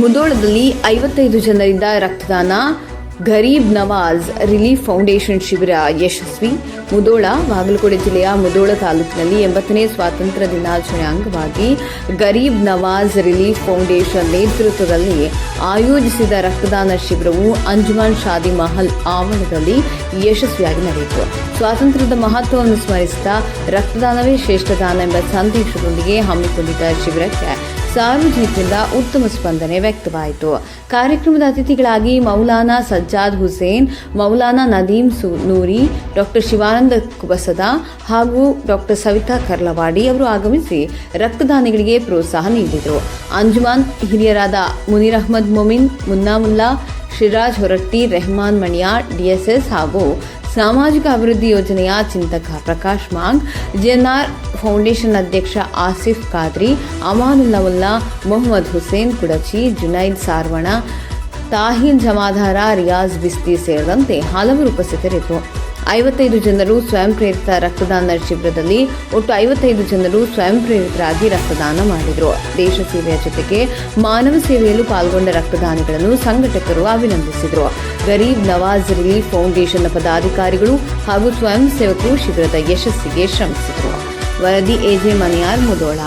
ಮುಧೋಳದಲ್ಲಿ 55 ಜನರಿಂದ ರಕ್ತದಾನ. Garib Nawaz relief foundation ಶಿಬಿರ ಯಶಸ್ವಿ. ಮುಧೋಳ ಬಾಗಲಕೋಟೆ ಜಿಲ್ಲೆಯ ಮುಧೋಳ ತಾಲೂಕಿನಲ್ಲಿ 80ನೇ ಸ್ವಾತಂತ್ರ್ಯ ದಿನಾಚರಣೆ ಅಂಗವಾಗಿ ಗರೀಬ್ ನವಾಜ್ ರಿಲೀಫ್ ಫೌಂಡೇಶನ್ ನೇತೃತ್ವದಲ್ಲಿ ಆಯೋಜಿಸಿದ ರಕ್ತದಾನ ಶಿಬಿರವು ಅಂಜುಮನ್ ಶಾದಿ ಮಹಲ್ ಆವರಣದಲ್ಲಿ ಯಶಸ್ವಿಯಾಗಿ ನಡೆಯಿತು. ಸ್ವಾತಂತ್ರ್ಯದ ಮಹತ್ವವನ್ನು ಸ್ಮರಿಸುತ್ತಾ ರಕ್ತದಾನವೇ ಶ್ರೇಷ್ಠ ದಾನ ಎಂಬ ಸಂದೇಶದೊಂದಿಗೆ ಹಮ್ಮಿಕೊಂಡಿದ್ದ ಶಿಬಿರಕ್ಕೆ ಸಾರ್ವಜನಿಕರಿಂದ ಉತ್ತಮ ಸ್ಪಂದನೆ ವ್ಯಕ್ತವಾಯಿತು. ಕಾರ್ಯಕ್ರಮದ ಅತಿಥಿಗಳಾಗಿ ಮೌಲಾನಾ ಸಜ್ಜಾದ್ ಹುಸೇನ್, ಮೌಲಾನಾ ನದೀಮ್ ನೂರಿ, ಡಾಕ್ಟರ್ ಶಿವಾನಂದ ಕುಬಸದ ಹಾಗೂ ಡಾಕ್ಟರ್ ಸವಿತಾ ಕರ್ಲವಾಡಿ ಅವರು ಆಗಮಿಸಿ ರಕ್ತದಾನಿಗಳಿಗೆ ಪ್ರೋತ್ಸಾಹ ನೀಡಿದರು. ಅಂಜುಮನ್ ಹಿರಿಯರಾದ ಮುನೀರ್ ಅಹ್ಮದ್ ಮೊಮಿನ್, ಮುನ್ನಾಮುಲ್ಲಾ, ಶಿರಾಜ್ ಹೊರಟ್ಟಿ, ರೆಹಮಾನ್ ಮಣಿಯಾರ್, ಡಿಎಸ್ಎಸ್ ಹಾಗೂ ಸಾಮಾಜಿಕ ಅಭಿವೃದ್ಧಿ ಯೋಜನೆಯ ಚಿಂತಕ ಪ್ರಕಾಶ್ ಮಾಂಗ್, ಜಿಎನ್ಆರ್ ಫೌಂಡೇಶನ್ ಅಧ್ಯಕ್ಷ ಆಸಿಫ್ ಖಾದ್ರಿ, ಅಮಾನುಲ್ಲಾ, ಮೊಹಮ್ಮದ್ ಹುಸೇನ್ ಕುಡಚಿ, ಜುನೈದ್ ಸಾರ್ವಣ, ತಾಹಿನ್ ಜಮಾದಾರ, ರಿಯಾಜ್ ಬಿಸ್ತಿ ಸೇರಿದಂತೆ ಹಲವರು ಉಪಸ್ಥಿತರಿದ್ದರು. 55 ಜನರು ಸ್ವಯಂ ಪ್ರೇರಿತ ರಕ್ತದಾನ ಶಿಬಿರದಲ್ಲಿ ಒಟ್ಟು 55 ಜನರು ಸ್ವಯಂ ಪ್ರೇರಿತರಾಗಿ ರಕ್ತದಾನ ಮಾಡಿದರು. ದೇಶ ಸೇವೆಯ ಜೊತೆಗೆ ಮಾನವ ಸೇವೆಯಲ್ಲೂ ಪಾಲ್ಗೊಂಡ ರಕ್ತದಾನಿಗಳನ್ನು ಸಂಘಟಕರು ಅಭಿನಂದಿಸಿದರು. ಗರೀಬ್ ನವಾಜ್ ರಿಲೀಫ್ ಫೌಂಡೇಶನ್ನ ಪದಾಧಿಕಾರಿಗಳು ಹಾಗೂ ಸ್ವಯಂ ಸೇವಕರು ಶಿಬಿರದ ಯಶಸ್ಸಿಗೆ ಶ್ರಮಿಸಿದರು. ವರದಿ ಎಜೆ ಮನಿಯಾರ್, ಮುಧೋಳ.